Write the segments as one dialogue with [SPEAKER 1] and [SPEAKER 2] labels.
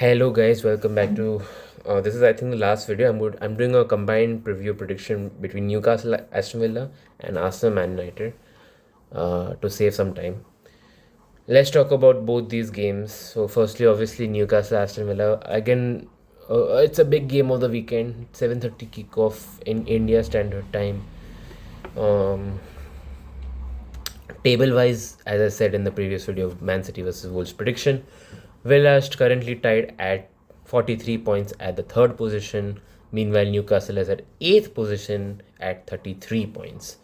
[SPEAKER 1] Hello guys, welcome back to this is I think the last video. I'm doing a combined preview prediction between Newcastle Aston Villa and Arsenal Man United to save some time. Let's talk about both these games. So firstly, obviously Newcastle Aston Villa again. It's a big game of the weekend. 7:30 kickoff in India Standard Time. Um, Table wise, as I said in the previous video, Man City versus Wolves prediction, Villa is currently tied at 43 points at the third position. Meanwhile, Newcastle is at 8th position at 33 points.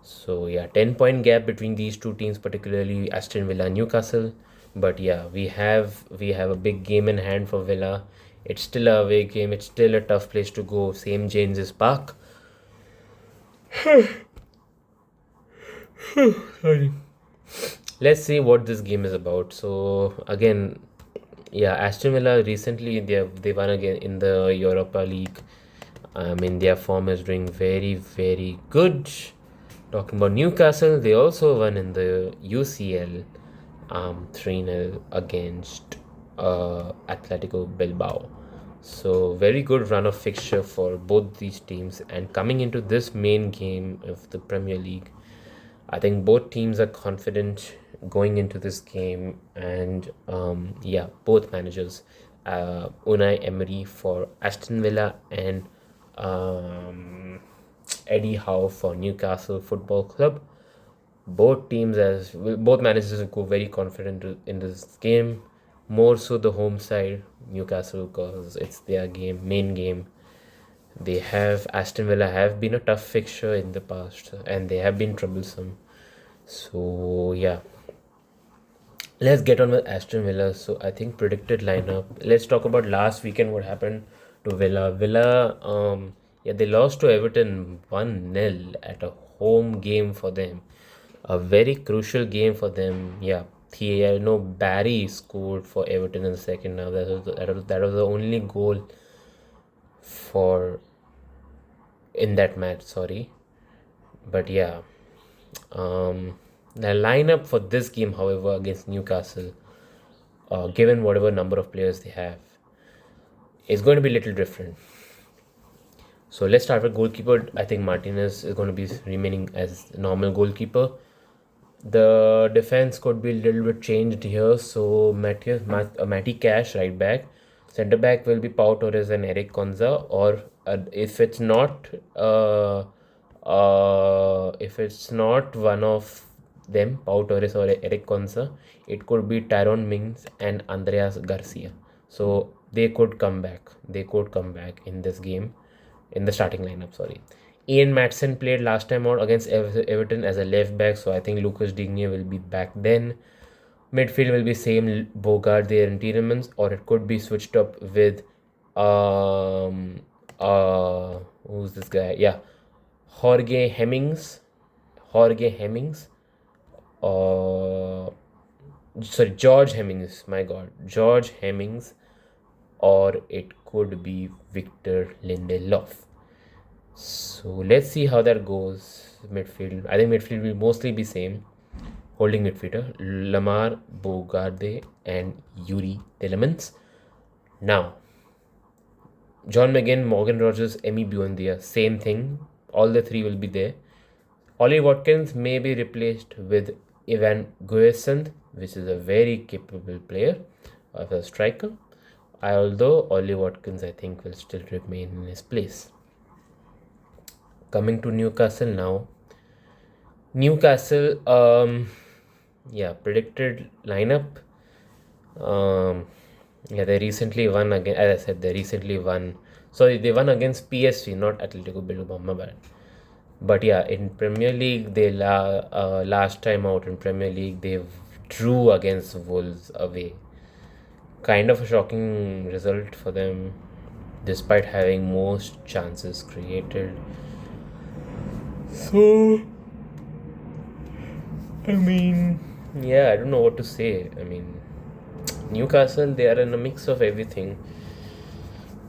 [SPEAKER 1] So yeah, 10-point gap between these two teams, particularly Aston Villa and Newcastle. But yeah, we have a big game in hand for Villa. It's still a away game. It's still a tough place to go. Same James's Park. Sorry. Let's see what this game is about. So again, yeah, Aston Villa recently they won again in the Europa League. I mean, their form is doing very very good. Talking about Newcastle, they also won in the UCL 3-0 against Atletico Bilbao. So very good run of fixture for both these teams. And coming into this main game of the Premier League, I think both teams are confident going into this game, and yeah, both managers, Unai Emery for Aston Villa and Eddie Howe for Newcastle Football Club. Both managers go very confident in this game. More so the home side, Newcastle, because it's their main game. They have Aston Villa have been a tough fixture in the past, and they have been troublesome. So yeah, let's get on with Aston Villa. So I think predicted lineup. Let's talk about last weekend. What happened to Villa? Yeah, they lost to Everton 1-0 at a home game for them. A very crucial game for them. Yeah, I know Barry scored for Everton in the second half. That was the only goal for in that match. Sorry, but yeah, the lineup for this game, however, against Newcastle, given whatever number of players they have, is going to be a little different. So let's start with goalkeeper. I think Martinez is going to be remaining as normal goalkeeper. The defense could be a little bit changed here. So Matty Cash, right back. Centre back will be Pau Torres and Eric Konza. Or if it's not one of them, Pau Torres or Eric Konza, it could be Tyrone Mings and Andreas Garcia. So they could come back. They could come back in this game, in the starting lineup. Sorry. Ian Matson played last time out against Everton as a left back, so I think Lucas Digne will be back then. Midfield will be same Bogart there in Tielemans, or it could be switched up with who's this guy? Yeah, Jorge Hemmings. Sorry, George Hemmings. My God, George Hemmings, or it could be Victor Lindelof. So let's see how that goes. Midfield, I think midfield will mostly be same. Holding midfielder Lamar Bogarde and Yuri Telemans. Now, John McGinn, Morgan Rogers, Emmy Buendia, same thing. All the three will be there. Ollie Watkins may be replaced with Ivan Guesson, which is a very capable player of a striker. Although Ollie Watkins, I think, will still remain in his place. Coming to Newcastle now. Newcastle, yeah, predicted lineup. Yeah, they recently won again. As I said, they recently won. Sorry, they won against PSV, not Atletico Bilbao. My bad. But yeah, in Premier League, last time out in Premier League, they drew against Wolves away. Kind of a shocking result for them, despite having most chances created. So, I mean, yeah, I don't know what to say. I mean, Newcastle, they are in a mix of everything.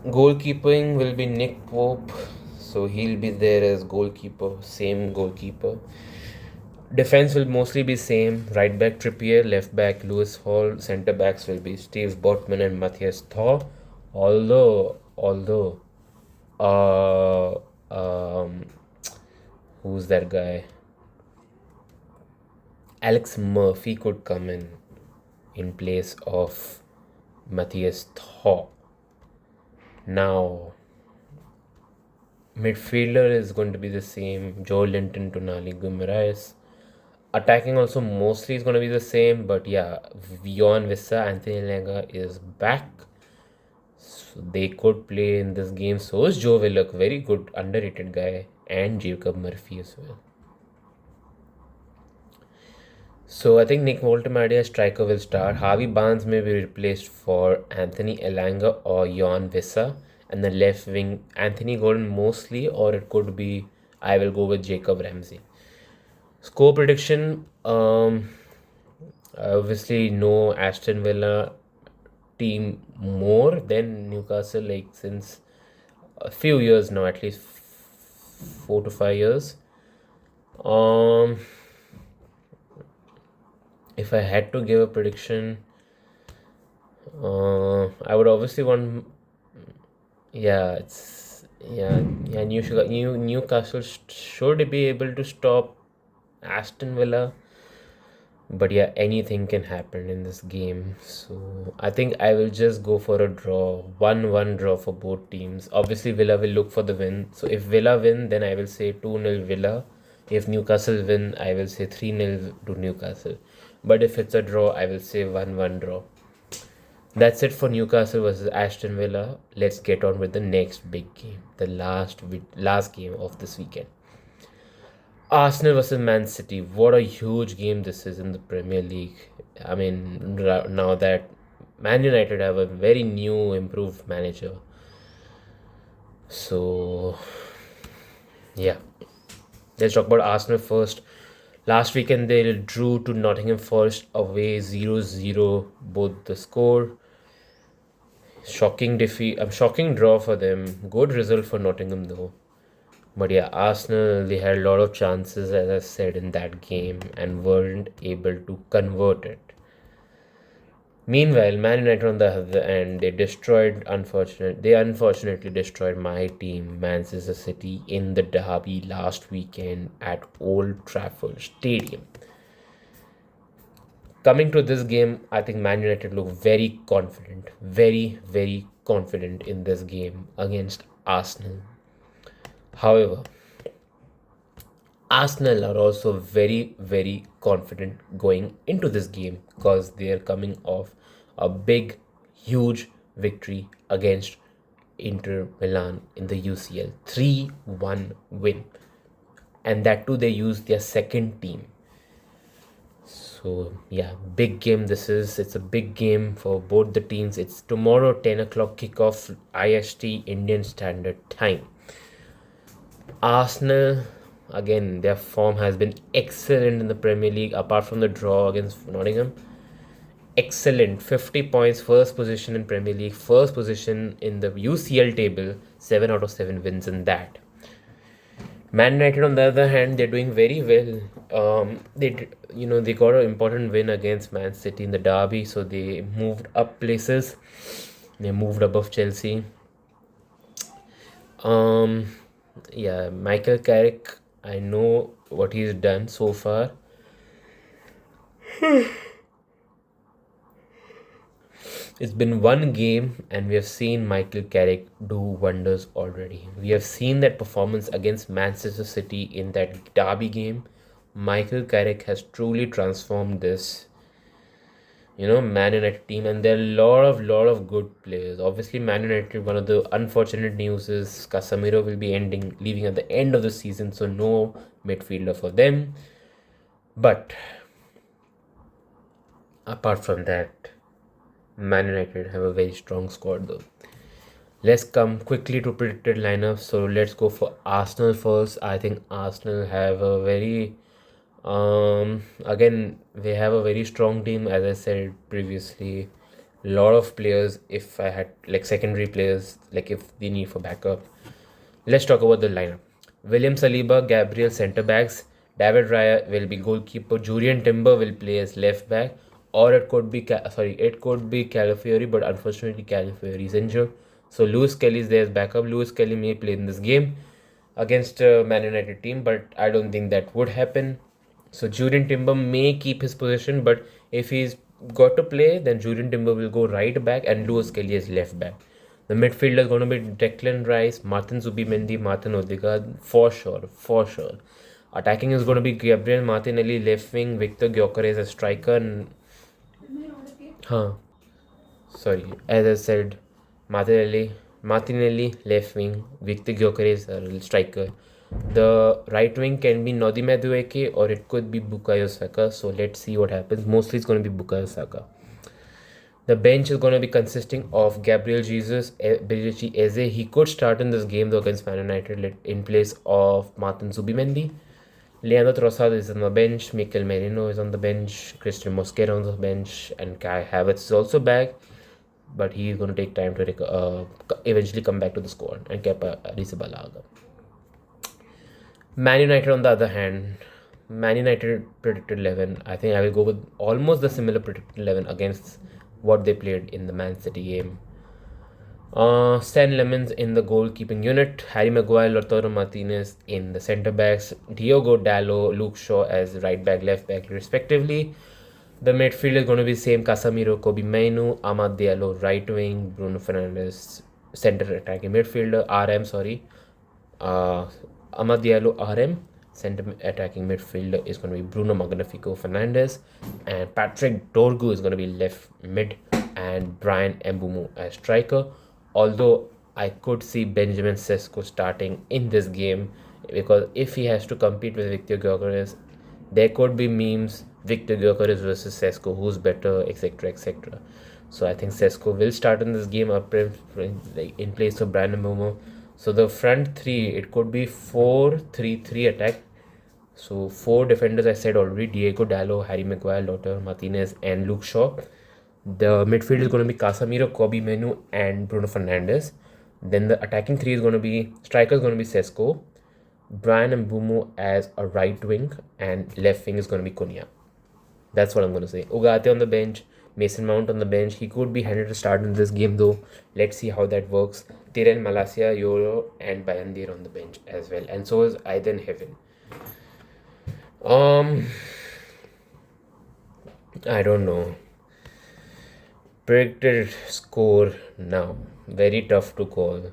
[SPEAKER 1] Goalkeeping will be Nick Pope, so he'll be there as goalkeeper, same goalkeeper. Defense will mostly be same. Right back Trippier, left back Lewis Hall, centre backs will be Steve Botman and Matthias Thaw. Although, uh, um, who's that guy? Alex Murphy could come in place of Matthias Thaw. Now, midfielder is going to be the same. Joe Linton, Tonali Guimaraes. Attacking also mostly is going to be the same, but yeah, Vion Vissa, Anthony Lenga is back. So they could play in this game. So is Joe Willock, very good, underrated guy, and Jacob Murphy as well. So I think Nick Voltemade as striker will start. Harvey Barnes may be replaced for Anthony Elanga or Jon Vissa. And the left wing, Anthony Gordon mostly, or it could be, I will go with Jacob Ramsey. Score prediction, I obviously know Aston Villa team more than Newcastle, like since a few years now, at least 4 to 5 years. If I had to give a prediction, I would obviously want, yeah, Newcastle should be able to stop Aston Villa, but yeah, anything can happen in this game. So I think I will just go for a draw, 1-1 draw for both teams. Obviously, Villa will look for the win. So if Villa win, then I will say 2-0 Villa. If Newcastle win, I will say 3-0 to Newcastle. But if it's a draw, I will say 1-1 draw. That's it for Newcastle versus Aston Villa. Let's get on with the next big game, the last game of this weekend. Arsenal versus Man City. What a huge game this is in the Premier League. I mean, now that Man United have a very new, improved manager. So, yeah. Let's talk about Arsenal first. Last weekend they drew to Nottingham Forest away 0-0, both the score. Shocking defeat, shocking draw for them. Good result for Nottingham though. But yeah, Arsenal, they had a lot of chances, as I said, in that game and weren't able to convert it. Meanwhile, Man United on the other end, they unfortunately destroyed my team, Manchester City, in the derby last weekend at Old Trafford Stadium. Coming to this game, I think Man United look very confident, very, very confident in this game against Arsenal. However, Arsenal are also very, very confident going into this game because they are coming off a big, huge victory against Inter Milan in the UCL. 3-1 win. And that too, they used their second team. So, yeah, big game this is. It's a big game for both the teams. It's tomorrow, 10 o'clock kickoff, IST, Indian Standard Time. Arsenal, again, their form has been excellent in the Premier League, apart from the draw against Nottingham. Excellent. 50 points, first position in Premier League, first position in the UCL table, 7 out of 7 wins in that. Man United, on the other hand, they're doing very well. They got an important win against Man City in the derby, so they moved up places. They moved above Chelsea. Yeah, Michael Carrick, I know what he's done so far. It's been one game and we have seen Michael Carrick do wonders already. We have seen that performance against Manchester City in that derby game. Michael Carrick has truly transformed this, Man United team, and there are a lot of good players. Obviously, Man United, one of the unfortunate news is Casemiro will be leaving at the end of the season, so no midfielder for them. But apart from that, Man United have a very strong squad though. Let's come quickly to predicted lineup. So let's go for Arsenal first. I think Arsenal have a very again, they have a very strong team, as I said previously. A lot of players, if I had like secondary players, like if they need for backup. Let's talk about the lineup. William Saliba, Gabriel centre backs, David Raya will be goalkeeper. Julian Timber will play as left back, or it could be Calafiori, but unfortunately Calafiori is injured. So Lewis Kelly is there as backup. Lewis Kelly may play in this game against a Man United team, but I don't think that would happen. So Julian Timber may keep his position, but if he's got to play, then Julian Timber will go right back and Lewis Kelly is left back. The midfield is going to be Declan Rice, Martin Zubimendi, Martin Odegaard, for sure, for sure. Attacking is going to be Gabriel Martinelli left wing, Victor Gyökeres as striker, and as I said, Martinelli left wing, Victor Gyökeres striker. The right wing can be Nodi Madueke or it could be Bukayo Saka. So let's see what happens. Mostly it's going to be Bukayo Saka. The bench is going to be consisting of Gabriel Jesus, Biriji Eze. He could start in this game though against Man United in place of Martin Zubimendi. Leandro Trossard is on the bench. Mikel Merino is on the bench. Christian Mosquera on the bench. And Kai Havertz is also back. But he is going to take time to eventually come back to the squad. And Kepa Arrizabalaga. Man United on the other hand. Man United predicted 11. I think I will go with almost the similar predicted 11 against what they played in the Man City game. Stan Lemons in the goalkeeping unit, Harry Maguire, Lautaro Martinez in the centre backs, Diogo Dalot, Luke Shaw as right back, left back respectively. The midfield is going to be same: Casemiro, Kobe Mainoo, Amad Diallo right wing, Bruno Fernandes centre attacking midfielder, Amad Diallo RM. Centre attacking midfielder is going to be Bruno Magnifico Fernandes, and Patrick Dorgu is going to be left mid, and Brian Mbeumo as striker. Although I could see Benjamin Sesko starting in this game, because if he has to compete with Victor Gyökeres, there could be memes: Victor Gyökeres versus Sesko, who's better, etc., etc. So I think Sesko will start in this game up in place of Brian Mbeumo. So the front three, it could be 4-3-3 attack. So 4 defenders I said already: Diego Dalot, Harry Maguire, Lautaro Martinez, and Luke Shaw. The midfield is going to be Casemiro, Kobe Mainoo, and Bruno Fernandes. Then the attacking three is going to be, striker is going to be Sesko, Brian Mbeumo as a right wing, and left wing is going to be Cunha. That's what I'm going to say. Ugarte on the bench, Mason Mount on the bench. He could be handed a start in this game though. Let's see how that works. Tyrell Malacia, Yoro, and Bayandir on the bench as well. And so is Aiden Heaven. I don't know. Predicted score now. Very tough to call.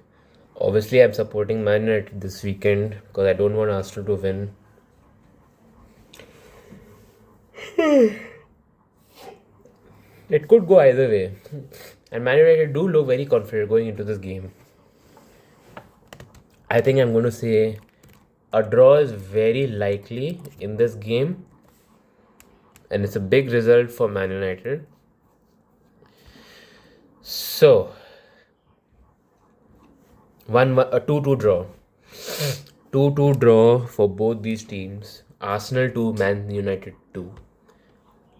[SPEAKER 1] Obviously, I'm supporting Man United this weekend because I don't want Arsenal to win. It could go either way. And Man United do look very confident going into this game. I think I'm going to say a draw is very likely in this game. And it's a big result for Man United. So, a 2-2 draw. 2-2 draw for both these teams. Arsenal 2, Man United 2.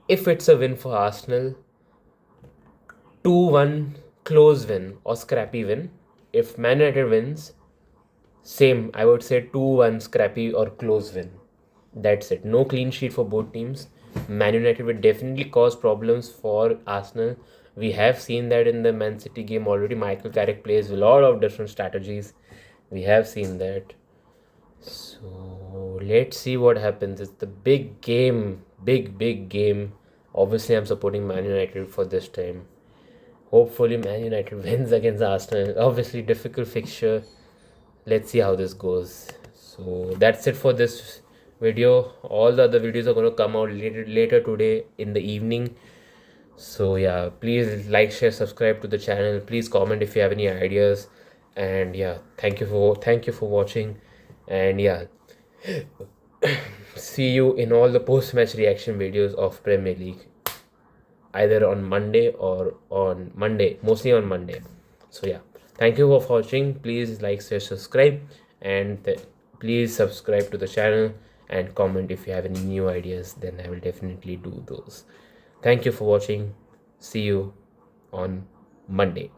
[SPEAKER 1] If it's a win for Arsenal, 2-1 close win or scrappy win. If Man United wins, same, I would say 2-1 scrappy or close win. That's it. No clean sheet for both teams. Man United will definitely cause problems for Arsenal. We have seen that in the Man City game already. Michael Carrick plays a lot of different strategies. We have seen that. So let's see what happens. It's the big game. Big game. Obviously, I'm supporting Man United for this time. Hopefully, Man United wins against Arsenal. Obviously, difficult fixture. Let's see how this goes. So that's it for this video. All the other videos are going to come out later today in the evening. So yeah, please like, share, subscribe to the channel. Please comment if you have any ideas. And yeah, thank you for watching. And yeah, see you in all the post-match reaction videos of Premier League, either on Monday or on Monday, mostly on Monday. So yeah, thank you for watching. Please like, share, subscribe, and please subscribe to the channel and comment if you have any new ideas. Then I will definitely do those. Thank you for watching. See you on Monday.